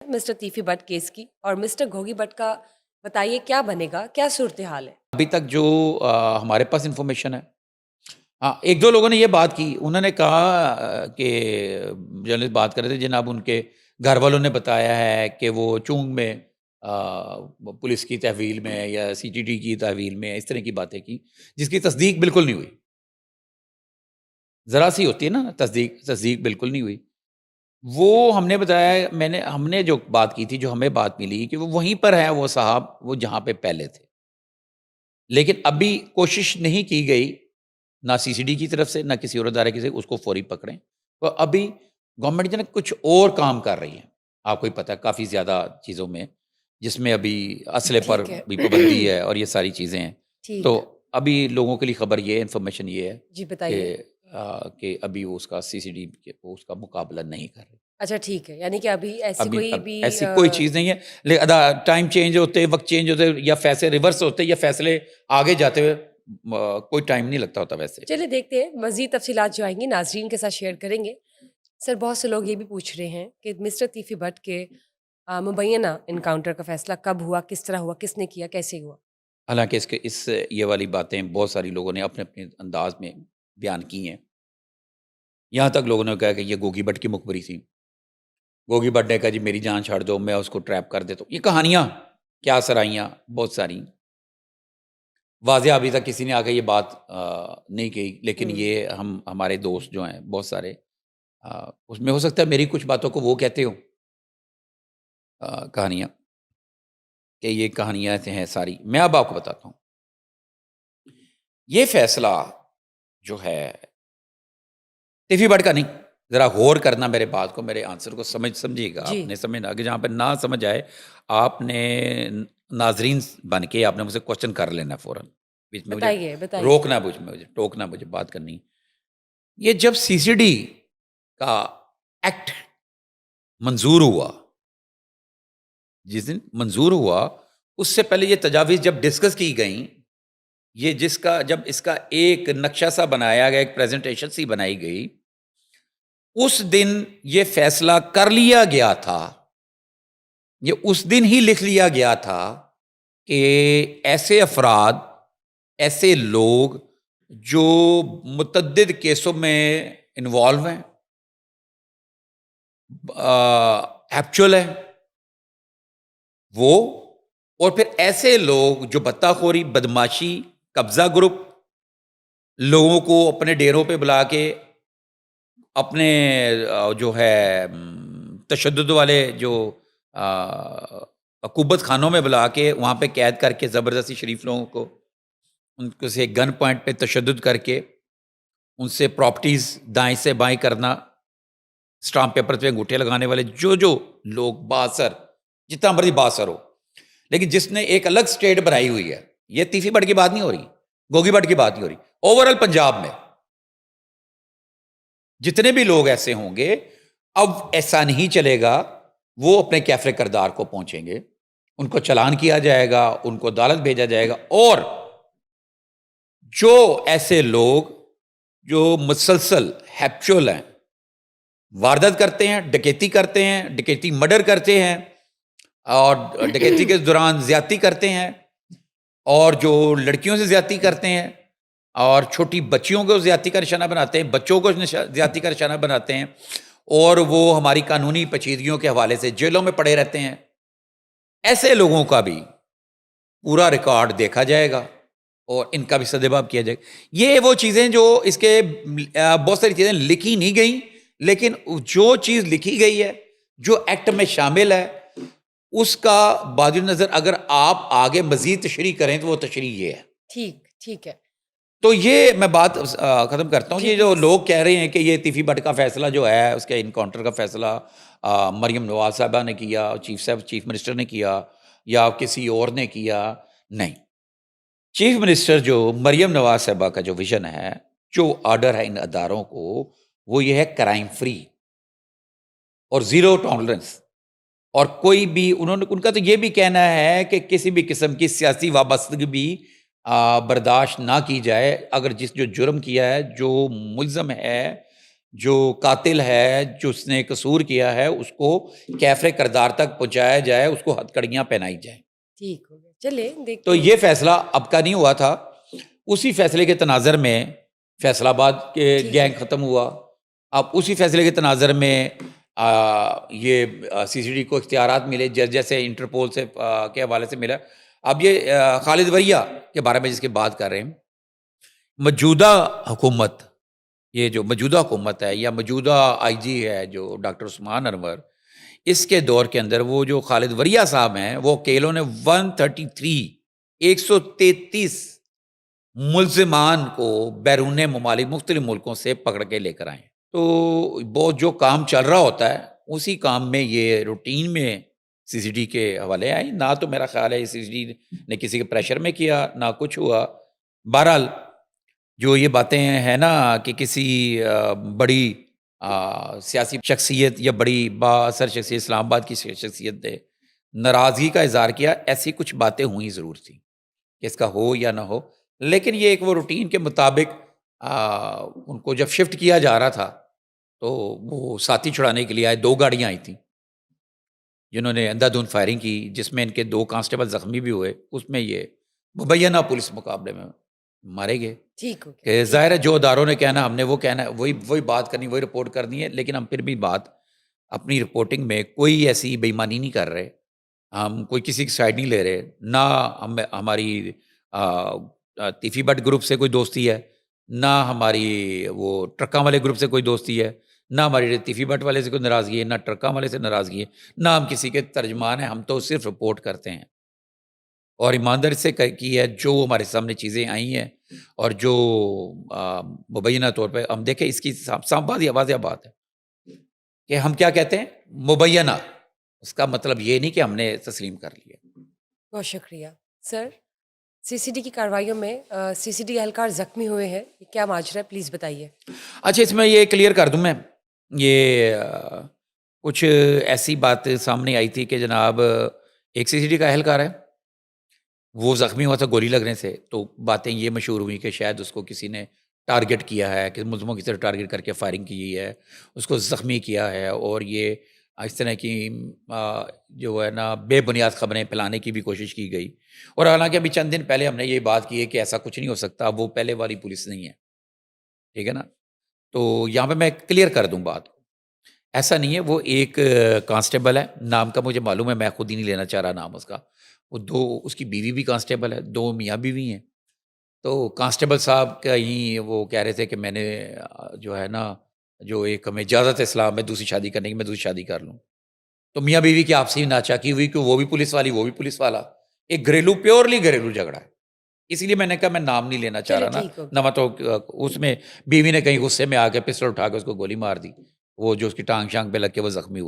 Mister تیفی but case کی اور mister گھوگی but کا بتائیے کیا بنے گا، کیا صورتحال ہے؟ ابھی تک جو ہمارے پاس انفارمیشن ہے، ہاں ایک دو لوگوں نے یہ بات کی، انہوں نے کہا کہ جرنلسٹ بات کر رہے تھے، جناب ان کے گھر والوں نے بتایا ہے کہ وہ چونگ میں پولیس کی تحویل میں یا سی ٹی ڈی کی تحویل میں اس طرح کی باتیں کی، جس کی تصدیق بالکل نہیں ہوئی. ذرا سی ہوتی ہے نا تصدیق بالکل نہیں ہوئی. وہ ہم نے بتایا، ہم نے جو بات کی تھی، جو ہمیں بات ملی کہ وہ وہیں پر ہے وہ صاحب، وہ جہاں پہ پہلے تھے. لیکن ابھی کوشش نہیں کی گئی نہ سی سی ڈی کی طرف سے نہ کسی اور ادارے کی طرف سے اس کو فوری پکڑیں. تو ابھی گورنمنٹ جو ہے کچھ اور کام کر رہی ہے، آپ کو ہی پتہ ہے کافی زیادہ چیزوں میں، جس میں ابھی اسلحے پر ٹھیک ہے بھی پابندی ہے اور یہ ساری چیزیں ہیں. ٹھیک تو ہے، ابھی لوگوں کے لیے خبر یہ ہے، انفارمیشن یہ ہے جی کہ بتائیے. کہ ابھی وہ اس کا سی سی ڈی اس کا مقابلہ نہیں کر رہے. اچھا ٹھیک ہے، یعنی کہ ابھی ایسی ابھی کوئی بھی ایسی کوئی چیز نہیں ہے، لیکن ٹائم چینج ہوتے، وقت چینج ہوتے، یا فیصلے ریورس ہوتے یا فیصلے آگے جاتے ہوئے کوئی ٹائم نہیں لگتا ہوتا ویسے. چلے دیکھتے ہیں مزید تفصیلات جو آئیں گی ناظرین کے ساتھ شیئر کریں گے. سر بہت سے لوگ یہ بھی پوچھ رہے ہیں کہ مسٹر تیفی بٹ کے مبینہ انکاؤنٹر کا فیصلہ کب ہوا، کس طرح ہوا، کس نے کیا، کیسے ہوا؟ حالانکہ یہ والی باتیں بہت ساری لوگوں نے اپنے اپنے انداز میں بیان کی ہیں. یہاں تک لوگوں نے کہا کہ یہ گوگی بٹ کی مخبری تھی، گوگی بٹ نے کہا جی میری جان چھاڑ دو، میں اس کو ٹریپ کر دیتا ہوں. یہ کہانیاں کیا سرائیاں بہت ساری واضح، ابھی تک کسی نے آ کے یہ بات نہیں کہی. لیکن یہ ہمارے دوست جو ہیں بہت سارے، اس میں ہو سکتا ہے میری کچھ باتوں کو وہ کہتے ہو کہانیاں، کہ یہ کہانیاں ہیں ساری. میں اب آپ کو بتاتا ہوں یہ فیصلہ جو ہے تیفی بٹ کا نہیں. ذرا غور کرنا میرے بات کو، میرے آنسر کو سمجھیے گا. جی آپ نے سمجھنا کہ جہاں پہ نہ سمجھ آئے آپ نے ناظرین بن کے آپ نے مجھ سے کوشچن کر لینا فوراً. بیچ میں مجھے بتائیے بتائیے. روکنا، مجھے ٹوکنا، مجھے بات کرنی. یہ جب سی سی ڈی کا ایکٹ منظور ہوا، جس دن منظور ہوا اس سے پہلے یہ تجاویز جب ڈسکس کی گئیں، یہ جب اس کا ایک نقشہ سا بنایا گیا، ایک پریزنٹیشن سی بنائی گئی، اس دن یہ فیصلہ کر لیا گیا تھا، یہ اس دن ہی لکھ لیا گیا تھا کہ ایسے افراد، ایسے لوگ جو متعدد کیسوں میں انوالو ہیں، ایکچوئل ہیں وہ، اور پھر ایسے لوگ جو بتہ خوری، بدماشی، قبضہ گروپ، لوگوں کو اپنے ڈیروں پہ بلا کے اپنے جو ہے تشدد والے جو عقوبت خانوں میں بلا کے وہاں پہ قید کر کے زبردستی شریف لوگوں کو ان کو سے گن پوائنٹ پہ تشدد کر کے ان سے پراپرٹیز دائیں سے بائیں کرنا، اسٹامپ پیپر پہ انگوٹھے لگانے والے جو لوگ باثر، جتنا مرضی باثر ہو، لیکن جس نے ایک الگ سٹیٹ بنائی ہوئی ہے. یہ تیفی بٹ کی بات نہیں ہو رہی، گوگی بٹ کی بات نہیں ہو رہی. اوورال پنجاب میں جتنے بھی لوگ ایسے ہوں گے، اب ایسا نہیں چلے گا. وہ اپنے کیفر کردار کو پہنچیں گے، ان کو چلان کیا جائے گا، ان کو عدالت بھیجا جائے گا. اور جو ایسے لوگ جو مسلسل ہیپچول ہیں، واردات کرتے ہیں، ڈکیتی کرتے ہیں، ڈکیتی مرڈر کرتے ہیں، اور ڈکیتی کے دوران زیادتی کرتے ہیں، اور جو لڑکیوں سے زیادتی کرتے ہیں، اور چھوٹی بچیوں کو زیادتی کا نشانہ بناتے ہیں، بچوں کو زیادتی کا نشانہ بناتے ہیں، اور وہ ہماری قانونی پیچیدگیوں کے حوالے سے جیلوں میں پڑے رہتے ہیں، ایسے لوگوں کا بھی پورا ریکارڈ دیکھا جائے گا اور ان کا بھی سدباب کیا جائے گا. یہ وہ چیزیں جو اس کے بہت ساری چیزیں لکھی نہیں گئیں، لیکن جو چیز لکھی گئی ہے، جو ایکٹ میں شامل ہے، اس کا بعد نظر اگر آپ آگے مزید تشریح کریں تو وہ تشریح یہ ہے. ٹھیک ہے. تو یہ میں بات ختم کرتا ہوں. جی یہ جو پلیز. لوگ کہہ رہے ہیں کہ یہ تیفی بٹ کا فیصلہ جو ہے، اس کے انکاؤنٹر کا فیصلہ مریم نواز صاحبہ نے کیا، چیف منسٹر نے کیا، یا کسی اور نے کیا، نہیں. چیف منسٹر جو مریم نواز صاحبہ کا جو ویژن ہے، جو آرڈر ہے ان اداروں کو، وہ یہ ہے کرائم فری اور زیرو ٹالرنس. اور کوئی بھی ان کا تو یہ بھی کہنا ہے کہ کسی بھی قسم کی سیاسی وابستگی بھی برداشت نہ کی جائے. اگر جو جرم کیا ہے، جو ملزم ہے جو قاتل ہے جس نے قصور کیا ہے اس کو کیفر کردار تک پہنچایا جائے, اس کو ہتھکڑیاں پہنائی جائیں. ٹھیک ہو گیا, چلے دیکھتے تو ہیں. یہ فیصلہ اب کا نہیں ہوا تھا, اسی فیصلے کے تناظر میں فیصل آباد کے ٹھیک ہے. گینگ ختم ہوا. اب اسی فیصلے کے تناظر میں یہ سی سی ڈی کو اختیارات ملے جیسے انٹرپول سے کے حوالے سے ملا. اب یہ خالد وریا کے بارے میں جس کی بات کر رہے ہیں, موجودہ حکومت, یہ جو موجودہ حکومت ہے یا موجودہ آئی جی ہے جو ڈاکٹر عثمان انور, اس کے دور کے اندر وہ جو خالد وریا صاحب ہیں وہ اکیلوں نے 133 ملزمان کو بیرون ممالک مختلف ملکوں سے پکڑ کے لے کر آئے. تو بہت جو کام چل رہا ہوتا ہے اسی کام میں یہ روٹین میں سی سی ڈی کے حوالے آئی. نہ تو میرا خیال ہے سی سی ڈی نے کسی کے پریشر میں کیا, نہ کچھ ہوا. بہرحال جو یہ باتیں ہیں نا کہ کسی بڑی سیاسی شخصیت یا بڑی با اثر شخصیت اسلام آباد کی شخصیت نے ناراضگی کا اظہار کیا, ایسی کچھ باتیں ہوئی ضرور تھیں کہ اس کا ہو یا نہ ہو, لیکن یہ ایک وہ روٹین کے مطابق ان کو جب شفٹ کیا جا رہا تھا تو وہ ساتھی چھڑانے کے لیے آئے. 2 گاڑیاں آئی تھیں جنہوں نے اندھا دھند فائرنگ کی, جس میں ان کے 2 کانسٹیبل زخمی بھی ہوئے. اس میں یہ مبینہ پولیس مقابلے میں مارے گئے. ٹھیک ہو گیا. کہ ظاہر ہے جو اداروں نے کہنا ہم نے وہ کہنا ہے, وہی بات کرنی, وہی رپورٹ کرنی ہے. لیکن ہم پھر بھی بات اپنی رپورٹنگ میں کوئی ایسی بے ایمانی نہیں کر رہے, ہم کوئی کسی کی سائڈ نہیں لے رہے. نہ ہماری تیفی بٹ گروپ سے کوئی دوستی ہے, نہ ہماری وہ ٹرکاں والے گروپ سے کوئی دوستی ہے, نہ ہماری تیفی بٹ والے سے کوئی ناراضگی ہے, نہ ٹرکاں والے سے ناراضگی ہے, نہ ہم کسی کے ترجمان ہیں. ہم تو صرف رپورٹ کرتے ہیں اور ایمانداری سے کی ہے جو ہمارے سامنے چیزیں آئی ہیں. اور جو مبینہ طور پہ ہم دیکھیں, اس کی واضح بات ہے کہ ہم کیا کہتے ہیں مبینہ, اس کا مطلب یہ نہیں کہ ہم نے تسلیم کر لیا. بہت شکریہ سر. سی سی ڈی کی کارروائیوں میں سی سی ڈی اہلکار زخمی ہوئے ہیں, کیا ماجرا ہے پلیز بتائیے. اچھا, اس میں یہ کلیئر کر دوں میں, یہ کچھ ایسی بات سامنے آئی تھی کہ جناب ایک سی سی ڈی کا اہلکار ہے, وہ زخمی ہوا تھا گولی لگنے سے. تو باتیں یہ مشہور ہوئی کہ شاید اس کو کسی نے ٹارگٹ کیا ہے, کہ ملزموں کی طرف ٹارگٹ کر کے فائرنگ کی ہے, اس کو زخمی کیا ہے. اور یہ اس طرح کی جو ہے نا بے بنیاد خبریں پھیلانے کی بھی کوشش کی گئی. اور حالانکہ ابھی چند دن پہلے ہم نے یہ بات کی ہے کہ ایسا کچھ نہیں ہو سکتا, وہ پہلے والی پولیس نہیں ہے, ٹھیک ہے نا. تو یہاں پہ میں کلیئر کر دوں بات کو, ایسا نہیں ہے. وہ ایک کانسٹیبل ہے, نام کا مجھے معلوم ہے, میں خود ہی نہیں لینا چاہ رہا نام اس کا. وہ 2 اس کی بیوی بھی کانسٹیبل ہے, 2 میاں بیوی ہیں. تو کانسٹیبل صاحب کا ہی وہ کہہ رہے تھے کہ میں نے جو ہے نا جو ایک ہمیں اجازت اسلام میں دوسری شادی کرنے کی, میں دوسری شادی کر لوں. تو میاں بیوی کی آپسی ناچاکی ہوئی کہ وہ بھی پولیس والی, وہ بھی پولیس والا. ایک گھریلو, پیورلی گھریلو جھگڑا ہے. اسی لیے میں نے کہا میں نام نہیں لینا چاہ رہا نا. نہ تو اس میں بیوی نے کہیں غصے میں آ کے پسٹل اٹھا کے اس کو گولی مار دی, وہ جو اس کی ٹانگ شانگ پہ لگ کے وہ زخمی ہوا.